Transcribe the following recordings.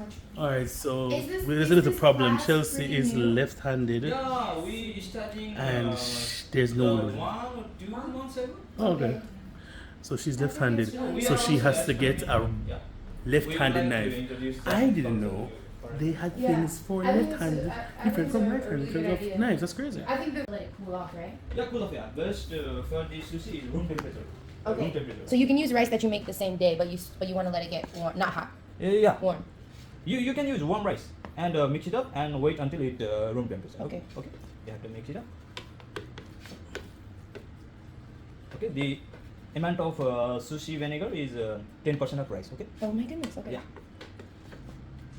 much. Alright, so Is there's a little this problem. class Chelsea pretty is new? left-handed, Yeah, we starting and there's no. 1 or 2 months ago. Oh, okay. So she's I think left-handed, it's really so nice. she has to get a Yeah. left-handed We would like to knife. introduce I some didn't concept know for- they had Yeah. things for I think left-handed, it's a- I different think from it's a right-handed really because good of idea. knives. That's crazy. I think they let it cool off, right? Yeah, cool off. Yeah, best for the sushi is room temperature. Okay. Room temperature. So you can use rice that you make the same day, but you want to let it get warm, not hot, Yeah. warm. You can use warm rice and mix it up and wait until it room temperature. Okay. Okay. You have to mix it up. Okay. The amount of sushi vinegar is 10% of rice. Okay. Oh my goodness. Okay. Yeah.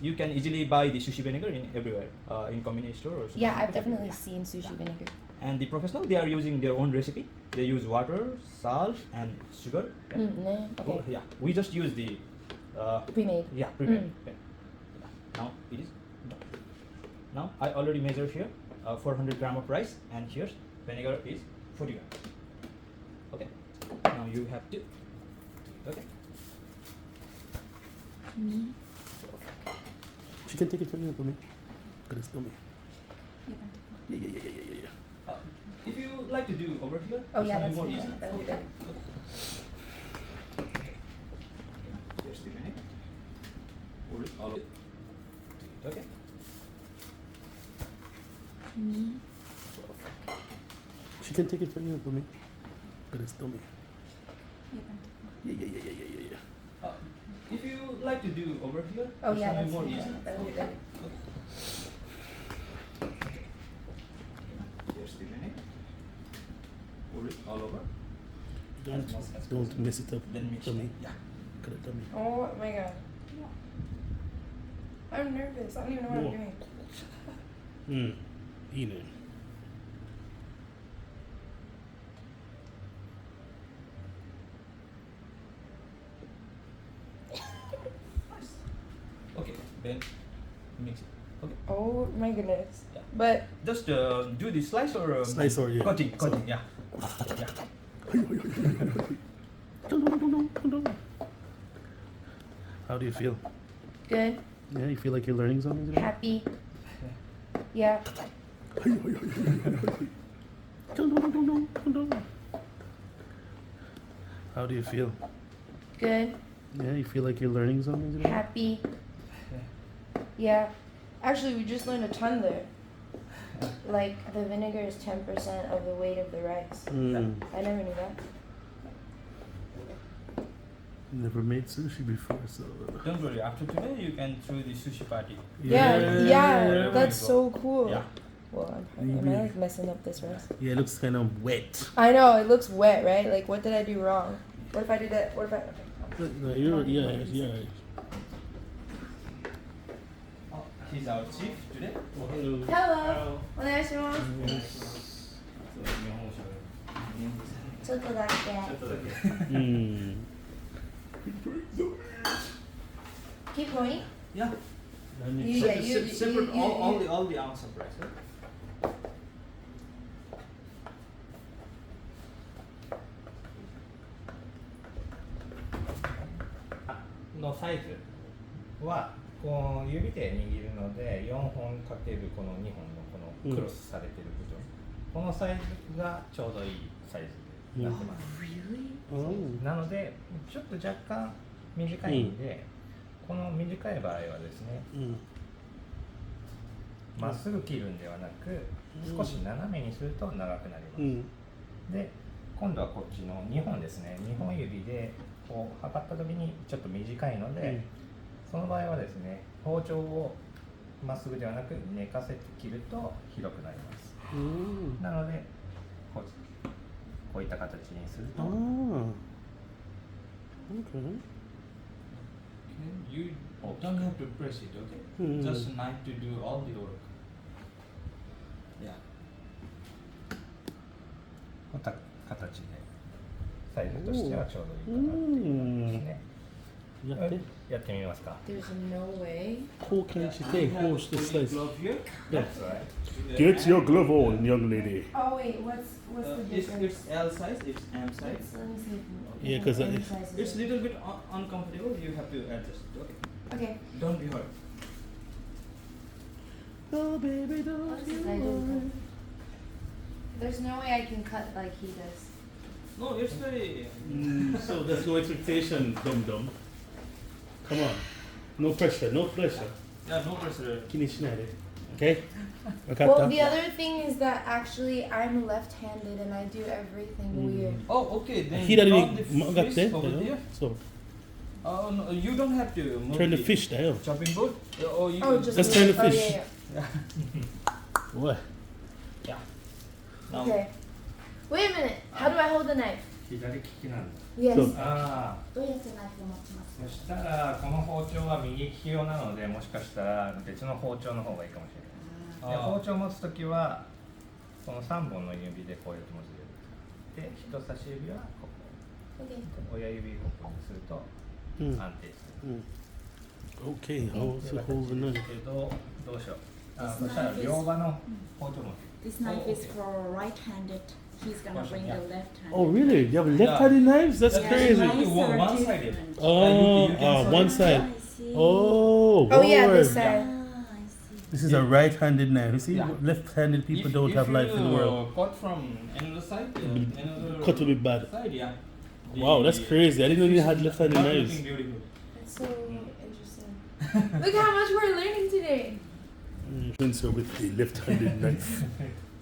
You can easily buy the sushi vinegar in everywhere, in convenience store or. Yeah, I've supermarket. definitely seen sushi vinegar. And the professional, they are using their own recipe. They use water, salt, and sugar. Yeah. Okay. Oh, yeah. We just use the. Pre-made. Yeah, pre-made. Yeah. Now it is done. Now I already measure here 400 gram of rice, and here vinegar is 40 gram. Okay. Now you have to. Okay. She can take it from you for me. Because it's me. Yeah. If you like to do over here, Oh it's yeah, gonna that's be more easy. that would be good. Here's the vinegar. Pour it all over. Okay. She can take it from you for me. Because it's me. Yeah. If you like to do over here, Oh it's yeah, gonna that's be more easy. that would be good. Here's the vinegar. Pour it all over. Don't mess it up. Then mix for it. me. Yeah. Could have done me. Oh my god. I'm nervous. I don't even know what Whoa. I'm doing. Eating. Okay. Then mix it. Okay. Oh my goodness. Yeah. But Just do the slice or Slice or, yeah. cutting. Yeah. How do you feel? good, Yeah, you feel like you're learning something today? happy. Yeah. How do you feel? Good, Yeah, you feel like you're learning something today? happy. Yeah. Actually, we just learned a ton there. Like the vinegar is 10% of the weight of the rice. Mm. I never knew that. Never made sushi before, so. Don't worry. After today, you can throw the sushi party. Yeah. That's Go. so cool. Yeah. Well, am I like messing up this rice? Yeah, it looks kind of wet. I know it looks wet, right? Like, what did I do wrong? What if I did that? What if I? No, yeah. He's our chief today. Hello. Hello. お願いします。ちょっとだけ。Mm. Keep going. Yeah. You- Separate you- all the ounce of rice. Right? のサイズはこう指で握るので4本かけるこの2本のこのクロスされてる部分、このサイズがちょうどいいサイズになってます、 Oh. なのでちょっと若干短いんで、この短い場合はですね Mm. まっすぐ切るんではなく少し斜めにすると長くなります、 Mm. で今度はこっちの2本ですね、2本指でこう測った時にちょっと短いので、その場合はですね、包丁をまっすぐではなく寝かせて切ると広くなります、 Mm. なのでこういった形にすると、 Ah. Okay. You don't have to press it, okay? Just a knife to do all the work. Yeah. こういった形でサイズとしてはちょうどいいかなっていう感じですね。やってみますか。 There's no way. Who can she take? Who should slice? Glove here. That's right. Get your glove on, young lady. Oh wait, what's the It's difference? L size, it's M size. Let me see. Yeah, 'cause Any I- size is It's it? little bit uncomfortable. You have to adjust it. Okay. Okay. Don't be hurt. Oh, baby, don't What is you this guy doing? worry. There's no way I can cut like he does. No, it's very. So there's no expectation, dum-dum. Come on. No pressure, no pressure. Yeah, no pressure. 気にしないで. Okay? Well, the other thing is that actually I'm left-handed and I do everything weird. Oh, okay. Then 左 turn に the 曲がって fish over there. そう。 No, you don't have to move Turn the fish だよ。 chopping board. Or you. Oh, just Let's move turn it. the Oh, fish. yeah, What? Yeah. yeah. Now, Okay. Wait a minute. How do I hold the knife? 左利きなんだ。 Yes. So- ああ。どうやってナイフを持ちますか？そしたらこの包丁は右利き用なので、もしかしたら別の包丁の方がいいかもしれない。で包丁を持つときはこの3本の指でこうやって持つで、人差し指はここ、 Okay. 親指ここにするとうん。安定する。うん。Okay, how to hold the knife? どうしよう。あ、そしたら両刃の包丁持って。 This knife Oh, is okay. for right-handed. He's gonna bring Yeah. the left-handed. Oh, really? You have left-handed knives? That's Yeah. crazy. Knives are One different. sided. Oh, you can one solve side. I see. Oh, Oh yeah, word. this side. Ah, I see. This is a right-handed knife. You see, Yeah. left-handed people If- don't if have life in the you, world. Cut from another side. Another Cut will be bad. side, yeah. Wow, that's crazy. I didn't know you had left-handed Not knives. looking beautiful. That's so interesting. Look how much we're learning today. Spencer with a left-handed knife.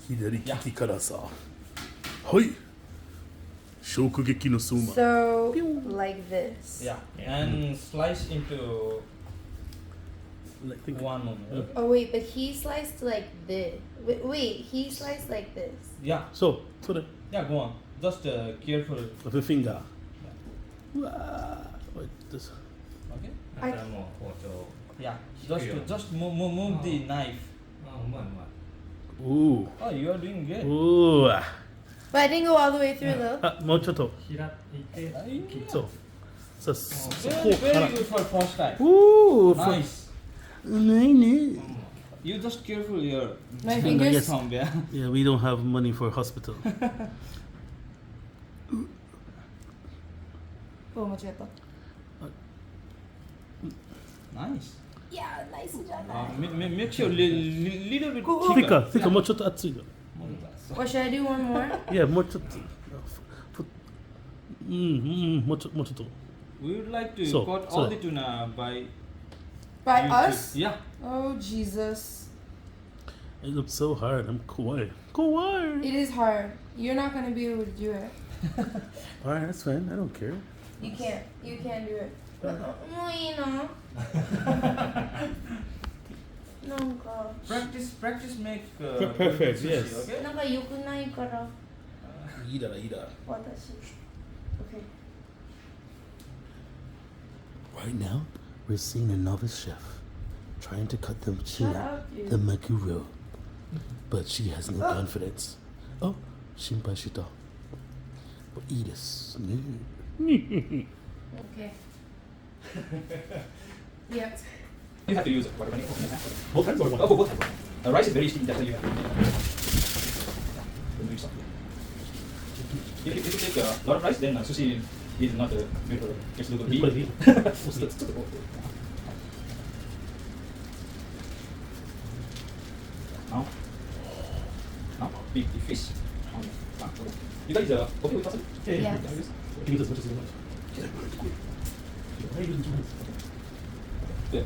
左利きからさ。はい。食撃の相馬。 So like this. Yeah. And slice into Like, think- one moment. Oh wait, but he sliced like this. Wait, he sliced like this. Yeah. So the Yeah, go on. Just careful. of the finger. Wow. What this? Okay. あとはもう包丁。 Yeah. Here. Just move the knife. あ、うまいうまい。 Ooh. Oh, you are doing great. Ooh. But I didn't go all the way through though. あ、もうちょっと。開いて。そう。そう、そ Very, こから very。good for first time. Ooh. Nice. ないね。 You just careful your My Yes. fingers. thumb, yeah. Yeah, we don't have money for hospital. Oh, 間違った。 Nice. Yeah, nice job. Make sure little bit thicker, もうちょっと熱いよ。 Or should I do one more? Yeah, もうちょっと。もうちょっと。 We would like to So, cut so- all the tuna by By YouTube. us? Yeah. Oh Jesus. It looks so hard. I'm kawaii. Kawaii. It is hard. You're not gonna be able to do it. Alright, that's fine. I don't care. You can't. You can't do it. もういいの？なんか Practice make Perfect, sushi, yes. okay? なんか良くないからいいだろ、いいだろ。私。Okay. Right now, we're seeing a novice chef trying to cut the Shut tuna, up, dude. the makuro, but she has no confidence. Oh, 心配した。いいですね。 Okay. Yeah. You have to use whatever you want. Both hands or one? Oh, both hands. Rice is very sticky, that's why you have to do some. If you take a lot of rice, then sushi is not beautiful. It's look It's big. Now, big fish. You guys okay with pasta? Yeah. Give me this much as you want.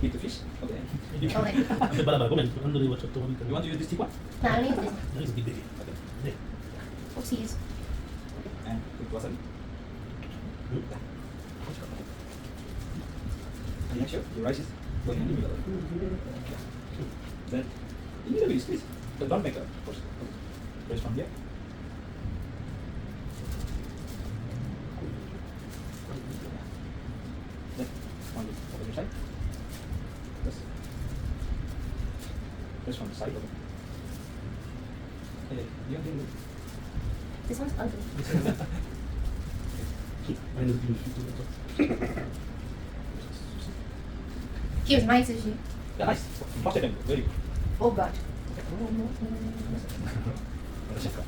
Big the fish. Okay. Okay. バラバラごめん。ハンドルはちょっと悪いか You ら。 want to use this thick one? Now I need this. Nice big baby. Okay. Oopsies. And put wasabi. And make sure your rice is going in the middle. Then a little bit squeeze. But don't make a force. Press from here. Then on the other side. Press from the side. Okay. You can do This one's ugly. Here's my sushi. Yeah, nice. Fast attempt. Very good. Oh god.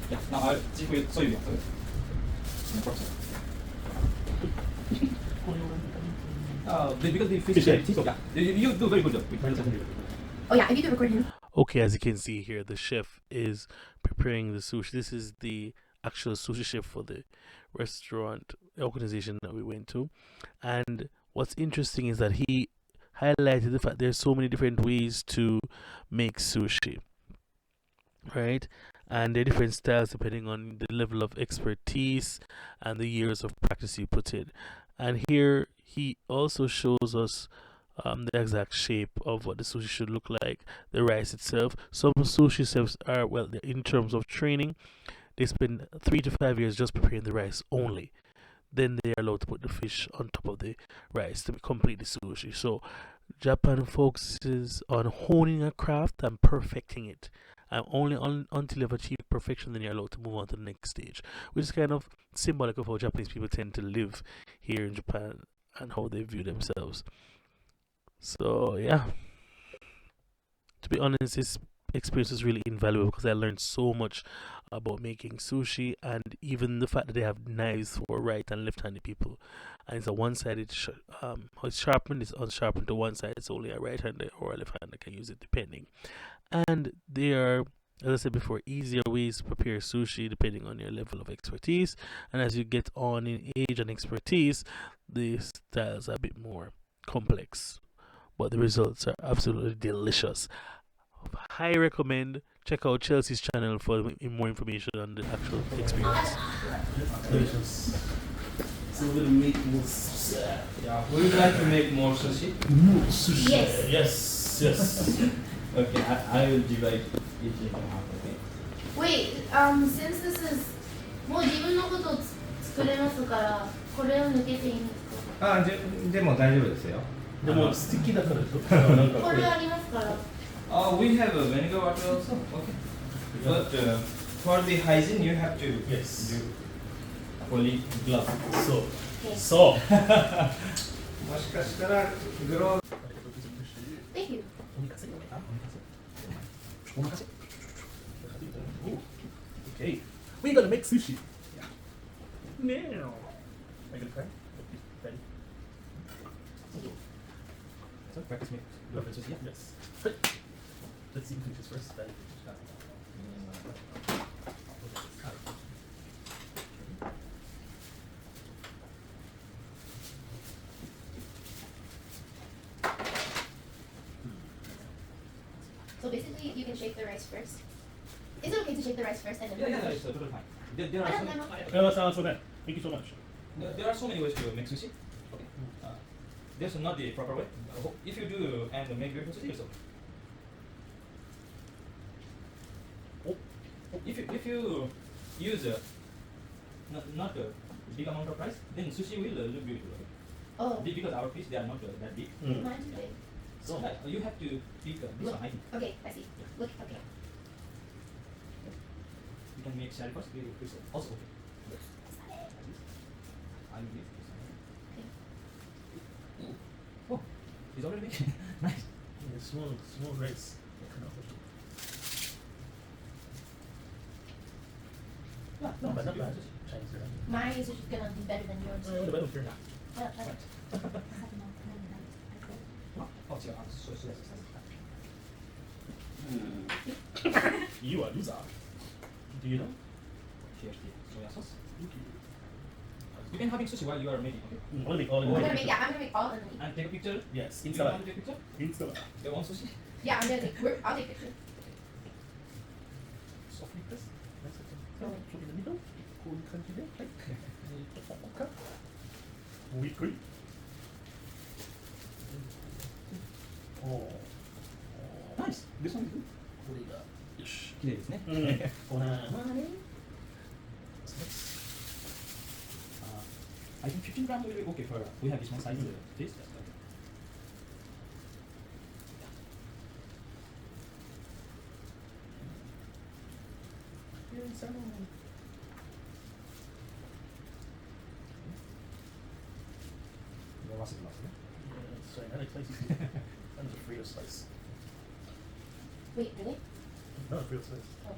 Yeah, now I'll see if we show you. Because the fish Fish is head. yeah, you do very good job. Oh yeah, if you do record him. Okay, as you can see here, the chef is preparing the sushi. This is the actual sushi chef for the restaurant organization that we went to. And what's interesting is that he highlighted the fact there's so many different ways to make sushi, right? And there are different styles depending on the level of expertise and the years of practice you put in. And here he also shows us the exact shape of what the sushi should look like, the rice itself. Some sushi chefs are, well, in terms of training, they spend 3 to 5 years just preparing the rice only. Then they are allowed to put the fish on top of the rice to complete the sushi. So Japan focuses on honing a craft and perfecting it. And until you've achieved perfection, then you're allowed to move on to the next stage, which is kind of symbolic of how Japanese people tend to live here in Japan and how they view themselves. So yeah, to be honest, this experience was really invaluable because I learned so much about making sushi, and even the fact that they have knives for right and left-handed people, and it's a one-sided how it's sharpened is unsharpened to one side. It's only a right-hander or a left-hander can use it depending. And there are, as I said before, easier ways to prepare sushi depending on your level of expertise, and as you get on in age and expertise, the styles are a bit more complex, but the results are absolutely delicious. I recommend check out Chelsea's channel for more information on the actual experience. Delicious. So we're gonna make more sushi. Yeah, would you like to make more sushi? More sushi. Yes. Yes. Yes. Okay, I will divide each in half, okay? Wait, since this is もう自分のことを作れますからこれを抜けていいんですか？でも大丈夫ですよ。でも素敵だからちょっとなんかこれありますから。We have a vinegar water also, okay. But for the hygiene, you have to Yes. do fully glove. So. Okay. So. もしかしたらグロー Thank you. Okay, we're gonna make sushi. Now, are you gonna try? Ready? So practice make sushi. Yes. Let's see who finishes first. Then. So basically, you can shake the rice first. Is it okay to shake the rice first and then? Yeah, it's totally fine. There are so many, Thank you so much. there are so many ways to make sushi. Okay. There's not the proper way. If you do and make beautiful sushi, it's okay. If you use not a big amount of rice, then sushi will look beautiful. Okay? Oh. Because our fish they are not that big. Mine's big. So you have to pick this one. I think Okay, I see. Look, okay. you can make shell first. It's also okay. I will give this one. Oh, it's already making nice. Yeah, small rice. Yeah, No, but not beautiful bad. sushi. Chinese restaurant. Mine is just gonna be better than yours. The better here. Oh, so You are loser. Do you know? here's the soya sauce. You can have sushi while you are making, okay? Only all in I'm one. gonna make, yeah, I'm gonna make all and then eat. And take a picture. Yes, Do you Insta. want to take a picture? Insta. Your own sushi. Yeah, I'm gonna take, I'll take pictures. Softly press. Nice and put in the middle. Cool country there. Right. Okay. Weekly. Oh. Nice. This one is good. これがよし。綺麗ですね。おなまね。I think 15 grams will be okay for we have this one size taste. Sorry, I like slices. That was a Frito slice. Wait, really? Not a Frito slice. Oh.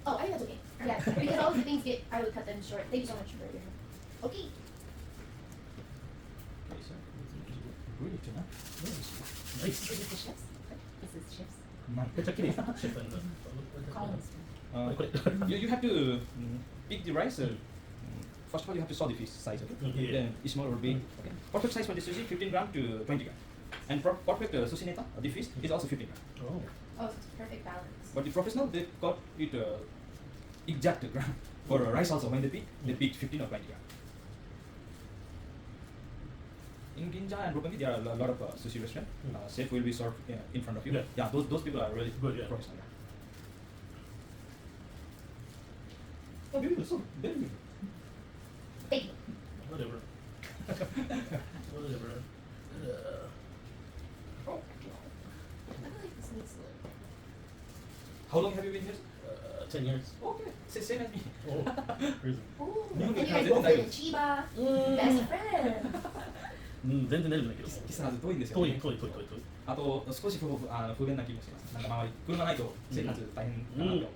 Oh, I think that's okay. Yeah, because all of the things I would cut them short. Thank you so much for your help. Okay. too, huh? Nice. This is the chips. This is chips. It's a kitty. Chef and Collins. You have to pick the rice. First of all, you have to saw the fish size, okay? Yeah. Then small or big. Okay. Perfect size for the sushi, 15 gram to 20 gram. And perfect sushi neta, the fish, is also 15 gram. Oh. Oh, it's perfect balance. But the professional, they got it exact gram. For rice also, when they pick 15 or 20 gram. In Ginza and Roppongi, there are a lot of sushi restaurants. Chef will be served in front of you. Yeah. Those people are really Good, yeah. professional. Oh, beautiful, so very beautiful. Hey. Whatever. Whatever. Oh. I feel like this needs a little. How long have you been here? 10 years. Okay, same as me. Oh, crazy. Ooh, You and you can guys do both that. live in Chiba. Best friend. 全然大丈夫だけど。キスナーズ遠いんですよ、遠いね。遠い遠い遠い遠い。あと少し不便な気もします。なんか周り車ないと生活大変かなと思うんで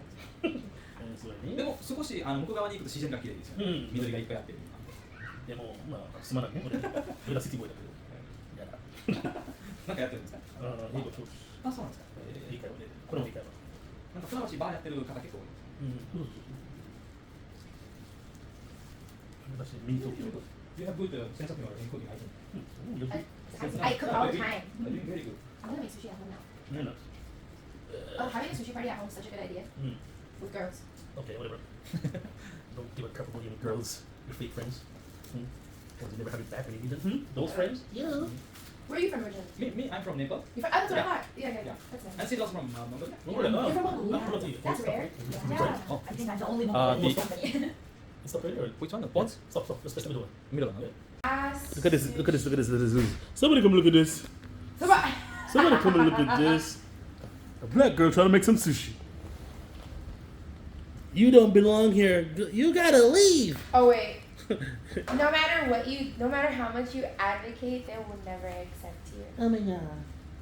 す。そうだね。でも少し向こう側に行くと自然が綺麗ですよね。緑がいっぱいあって。でもまあすまないね。俺らシティボーイだけど。やだ。なんかやってるんですか？英語教師。あ、そうなんですか。理解はね。これも理解は。なんか船橋バーやってる方結構多い。私民族教。You have good sense of humor in cooking, I think. I cook all the time. You're doing very good. I'm gonna make sushi at home now. No. Oh, having a sushi party at home is such a good idea. With girls. Okay, whatever. Don't give a crap about your girls, your fake friends. Because you never have it back when you need them. Those friends? Yeah. Where are you from originally? Me, I'm from Nepal. You're from, oh, that's what I Yeah. thought. Yeah, yeah, Yeah. That's nice. And she's also from Mongolia. You're from Mongolia? Mongolia. That's rare. Yeah. Oh. I think I'm the only Uh, one in this the- company. Stop right there. Which one? The pots? Stop. Let's press the middle one. Middle one. Yeah. Ass. Look at this. Look at this. Look at this. Look at this. Somebody come look at this. Somebody come and look at this. A black girl trying to make some sushi. You don't belong here. You gotta leave. Oh wait. No matter how much you advocate, they will never accept you. Oh my god.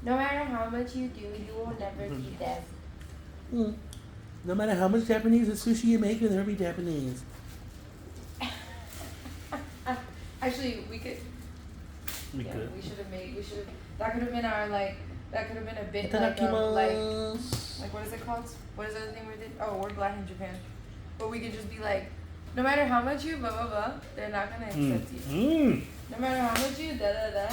No matter how much you do, you will never be them. No matter how much Japanese sushi you make, you'll never be Japanese. Actually, we could. We Yeah, could. we should have made. We should have. That could have been our like. That could have been a bit Itadakimasu. like what is it called? What is the other thing we did? Oh, we're black in Japan. But we could just be like, no matter how much you blah blah blah, they're not gonna accept you. No matter how much you da da da.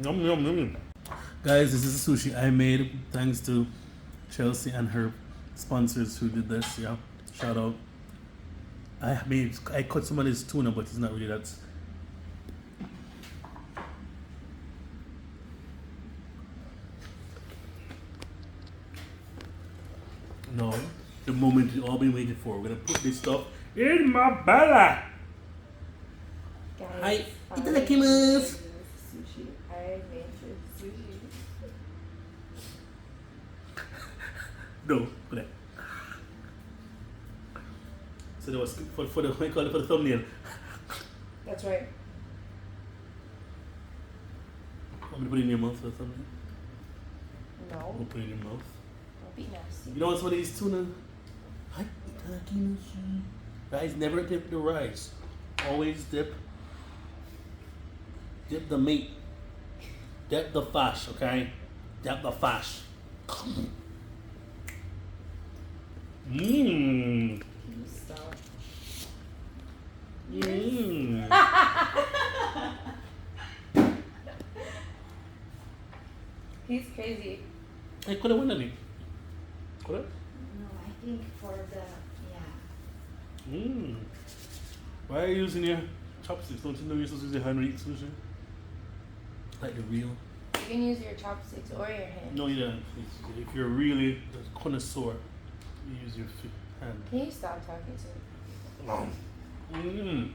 Yum, yum, yum. Guys, this is a sushi I made thanks to Chelsea and her sponsors who did this. Yeah, shout out. I cut some of this tuna, but it's not really that. No, the moment we've all been waiting for. We're gonna put this stuff in my belly. Guys, Itadakimasu. Sushi. I made this sushi. No, for that. So that was for the what do you call it, for the thumbnail. That's right. Want me to put it in your mouth for the thumbnail? No, We'll put it in your mouth. don't be nasty. You know what's one of these tuna? Hi, itadakimasu. Guys, never dip the rice. Always dip the meat. Dip the fish, okay? Dip the fish. Mmm. Can you stop? Mmm. He's crazy. Hey, kula wala ni. Kula? No, I think for the yeah. Mmm. Why are you using your chopsticks? Don't you know you're supposed to use your hand to eat sushi? Like the real. You can use your chopsticks or your hand. No, you don't. If you're really a connoisseur, you use your hand. Can you stop talking to me? Mmm.